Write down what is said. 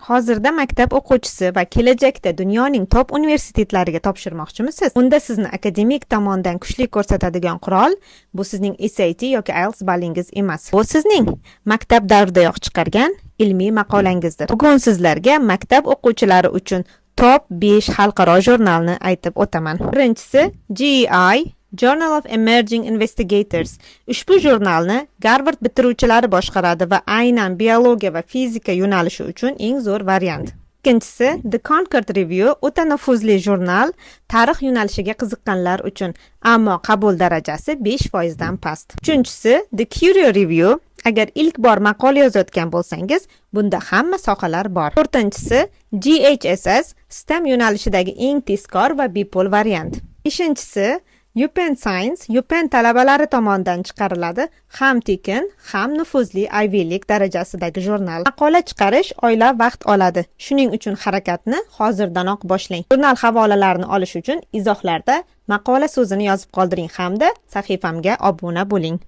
Hozirda maktab o'quvchisi va kelajakda dunyoning top universitetlariga topshirmoqchimisiz? Unda sizni akademik tomondan kuchli ko'rsatadigan qurol bu sizning SAT yoki IELTS ballingiz emas. Bu sizning maktab davridayoq chiqargan ilmiy maqolangizdir. Bugun sizlarga maktab o'quvchilari uchun top 5 xalqaro jurnalni aytib o'taman. Birinchisi GEI Journal of Emerging Investigators. Ushbu jurnalni Harvard bitiruvchilari boshqaradi va aynan biologiya va fizika yo'nalishi uchun eng zo'r variant. Ikkinchisi The Concord Review, o'ta nufuzli jurnal, tarix yo'nalishiga qiziqqanlar uchun, ammo qabul darajasi 5% dan past. Uchinchisi The Curio Review, agar ilk bor maqola yozayotgan bo'lsangiz, bunda hamma sohalar bor. To'rtinchisi GHSS, STEM yo'nalishidagi eng tezkor va bepul variant. Beshinchisi UPenn Science, UPenn talabalari tomonidan chiqariladi, ham tekin, ham nufuzli Ivy League darajasidagi jurnal. Maqola chiqarish oylab vaqt oladi. Shuning uchun harakatni hozirdanoq boshlang. Jurnal havolalarini olish uchun izohlarda maqola so'zini yozib qoldiring hamda sahifamga obuna bo'ling.